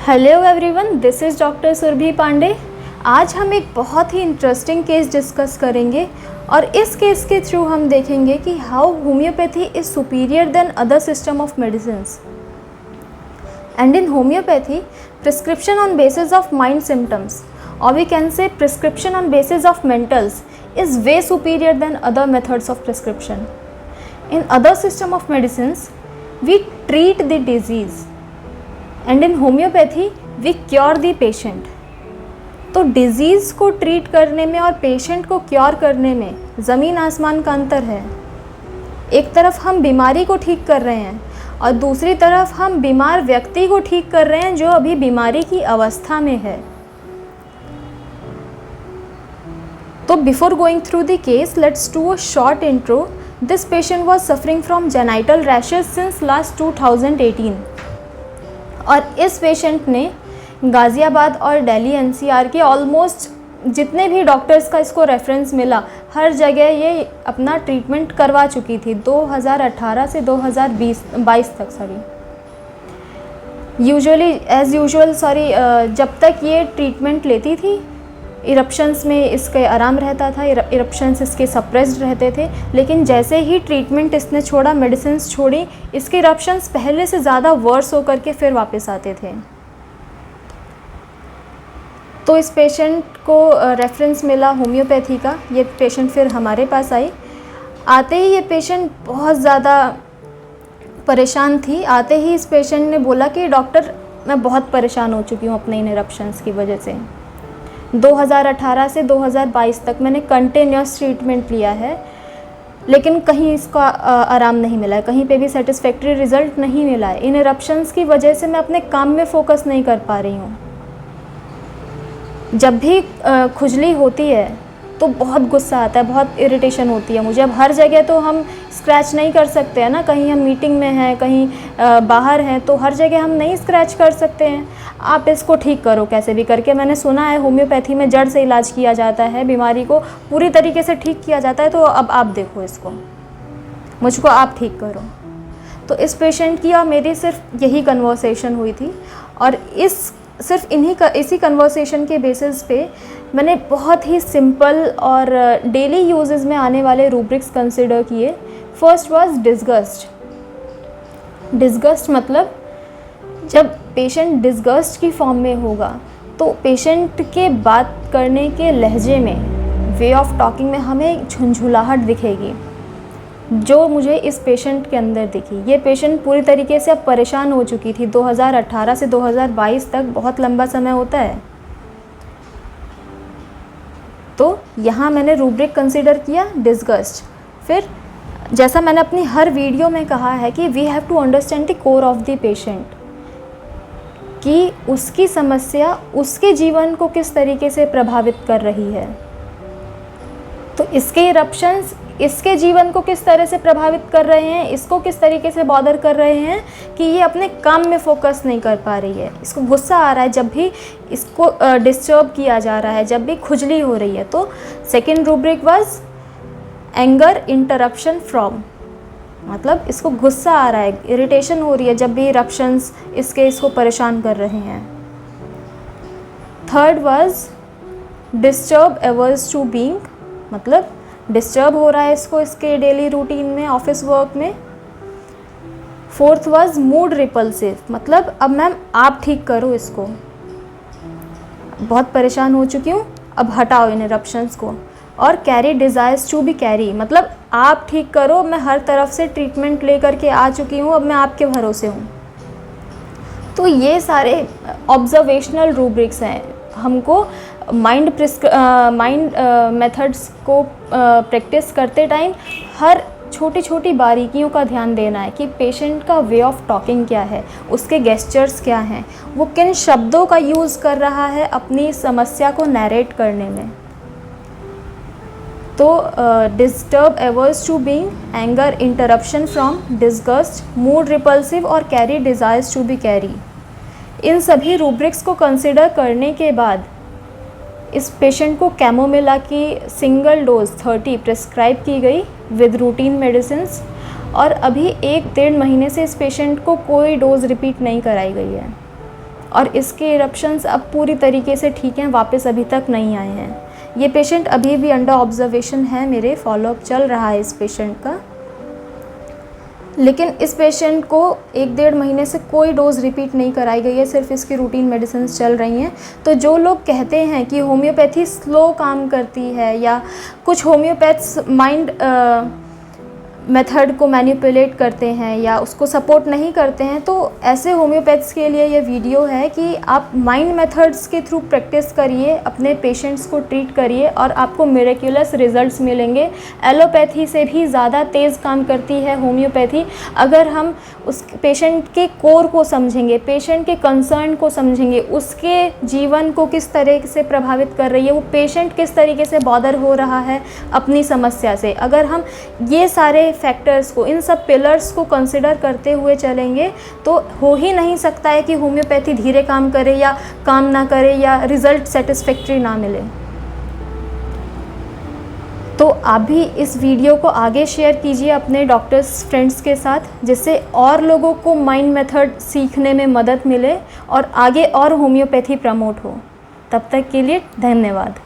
Hello everyone, this is doctor Surabhi Pandey. आज हम एक बहुत ही इंटरेस्टिंग केस डिस्कस करेंगे और इस केस के थ्रू हम देखेंगे कि how homoeopathy is superior than other system of medicines. And in homoeopathy, prescription on basis of mind symptoms or we can say prescription on basis of mentals is way superior than other methods of prescription. In other system of medicines, we treat the disease and in homeopathy we cure the patient. तो disease को treat करने में और patient को cure करने में ज़मीन आसमान का अंतर है। एक तरफ हम बीमारी को ठीक कर रहे हैं और दूसरी तरफ हम बीमार व्यक्ति को ठीक कर रहे हैं जो अभी बीमारी की अवस्था में है। So before going through the case, let's do a short intro. This patient was suffering from genital rashes since last 2018 और इस पेशेंट ने गाज़ियाबाद और दिल्ली एनसीआर के ऑलमोस्ट जितने भी डॉक्टर्स का इसको रेफरेंस मिला हर जगह ये अपना ट्रीटमेंट करवा चुकी थी 2018 से 2022 तक। जब तक ये ट्रीटमेंट लेती थी इरप्शंस में इसके आराम रहता था, इरप्शंस इसके सप्रेस्ड रहते थे, लेकिन जैसे ही ट्रीटमेंट इसने छोड़ा, मेडिसिन छोड़ी, इसके इरप्शंस पहले से ज़्यादा वर्स होकर के फिर वापस आते थे। तो इस पेशेंट को रेफरेंस मिला होम्योपैथी का। ये पेशेंट फिर हमारे पास आई। आते ही ये पेशेंट बहुत ज़्यादा परेशान थी। आते ही इस पेशेंट ने बोला कि डॉक्टर, मैं बहुत परेशान हो चुकी हूँ अपने इन इरप्शंस की वजह से। 2018 से 2022 तक मैंने कंटिन्यूस ट्रीटमेंट लिया है, लेकिन कहीं इसका आराम नहीं मिला है, कहीं पे भी सेटिस्फैक्ट्री रिज़ल्ट नहीं मिला है। इन इरप्शंस की वजह से मैं अपने काम में फ़ोकस नहीं कर पा रही हूँ। जब भी खुजली होती है तो बहुत गुस्सा आता है, बहुत इरिटेशन होती है मुझे। अब हर जगह तो हम स्क्रैच नहीं कर सकते हैं ना, कहीं हम मीटिंग में हैं, कहीं बाहर हैं, तो हर जगह हम नहीं स्क्रैच कर सकते हैं। आप इसको ठीक करो कैसे भी करके। मैंने सुना है होम्योपैथी में जड़ से इलाज किया जाता है, बीमारी को पूरी तरीके से ठीक किया जाता है। तो अब आप देखो इसको, मुझको आप ठीक करो। तो इस पेशेंट की और मेरी सिर्फ यही कन्वर्सेशन हुई थी और इसी कन्वर्सेशन के बेसिस पे मैंने बहुत ही सिंपल और डेली यूजेस में आने वाले रूब्रिक्स कंसिडर किए। First was disgust. डिस्गस्ट मतलब जब पेशेंट डिस्गस्ट की फॉर्म में होगा तो पेशेंट के बात करने के लहजे में, वे ऑफ टॉकिंग में हमें झुंझुलाहट दिखेगी, जो मुझे इस पेशेंट के अंदर दिखी। ये पेशेंट पूरी तरीके से अब परेशान हो चुकी थी। 2018 से 2022 तक बहुत लंबा समय होता है। तो यहाँ मैंने रूब्रिक कंसिडर किया डिस्गस्ट। फिर जैसा मैंने अपनी हर वीडियो में कहा है कि we have to understand the core of the patient, कि उसकी समस्या उसके जीवन को किस तरीके से प्रभावित कर रही है। तो इसके इरप्शंस इसके जीवन को किस तरह से प्रभावित कर रहे हैं, इसको किस तरीके से बॉदर कर रहे हैं कि ये अपने काम में फोकस नहीं कर पा रही है। इसको गुस्सा आ रहा है जब भी इसको डिस्टर्ब किया जा रहा है, जब भी खुजली हो रही है। तो second rubric was anger interruption from, मतलब इसको गुस्सा आ रहा है, इरिटेशन हो रही है जब भी इरप्शंस इसको परेशान कर रहे हैं। Third was disturb averse to being, मतलब डिस्टर्ब हो रहा है इसको इसके डेली रूटीन में, ऑफिस वर्क में। फोर्थ वाज मूड रिपल्सिव, मतलब अब मैम आप ठीक करो इसको, बहुत परेशान हो चुकी हूँ, अब हटाओ इन इरप्शंस को। और carry desires to be carry, मतलब आप ठीक करो, मैं हर तरफ से ट्रीटमेंट लेकर के आ चुकी हूँ, अब मैं आपके भरोसे हूँ। तो ये सारे ऑब्जर्वेशनल रूब्रिक्स हैं। हमको माइंड मेथड्स को प्रैक्टिस करते टाइम हर छोटी छोटी बारीकियों का ध्यान देना है कि पेशेंट का वे ऑफ टॉकिंग क्या है, उसके गेस्चर्स क्या हैं, वो किन शब्दों का यूज़ कर रहा है अपनी समस्या को नैरेट करने में। तो disturb averse to being, anger interruption from, disgust, mood repulsive और carry desires to be carry. इन सभी रूब्रिक्स को कंसिडर करने के बाद इस पेशेंट को कैमोमिला की सिंगल डोज 30 प्रिस्क्राइब की गई विद रूटीन मेडिसिन्स और अभी 1-1.5 महीने से इस पेशेंट को कोई डोज रिपीट नहीं कराई गई है। और इसके इरप्शंस अब पूरी तरीके से ठीक हैं, वापस अभी तक नहीं आए हैं। ये पेशेंट अभी भी अंडर ऑब्जर्वेशन है, मेरे फॉलोअप चल रहा है इस पेशेंट का। लेकिन इस पेशेंट को 1-1.5 महीने से कोई डोज़ रिपीट नहीं कराई गई है, सिर्फ इसकी रूटीन मेडिसिन चल रही हैं। तो जो लोग कहते हैं कि होम्योपैथी स्लो काम करती है या कुछ होम्योपैथ्स माइंड मेथड को मैनिपुलेट करते हैं या उसको सपोर्ट नहीं करते हैं, तो ऐसे होम्योपैथ्स के लिए ये वीडियो है कि आप माइंड मेथड्स के थ्रू प्रैक्टिस करिए, अपने पेशेंट्स को ट्रीट करिए और आपको मिरेक्युलस रिजल्ट्स मिलेंगे। एलोपैथी से भी ज़्यादा तेज़ काम करती है होम्योपैथी, अगर हम उस पेशेंट के कोर को समझेंगे, पेशेंट के कंसर्न को समझेंगे, उसके जीवन को किस तरह से प्रभावित कर रही है, वो पेशेंट किस तरीके से बॉदर हो रहा है अपनी समस्या से। अगर हम ये सारे फैक्टर्स को, इन सब पिलर्स को कंसिडर करते हुए चलेंगे तो हो ही नहीं सकता है कि होम्योपैथी धीरे काम करे या काम ना करे या रिज़ल्ट सेटिस्फैक्ट्री ना मिले। तो आप भी इस वीडियो को आगे शेयर कीजिए अपने डॉक्टर्स फ्रेंड्स के साथ, जिससे और लोगों को माइंड मेथड सीखने में मदद मिले और आगे और होम्योपैथी प्रमोट हो। तब तक के लिए धन्यवाद।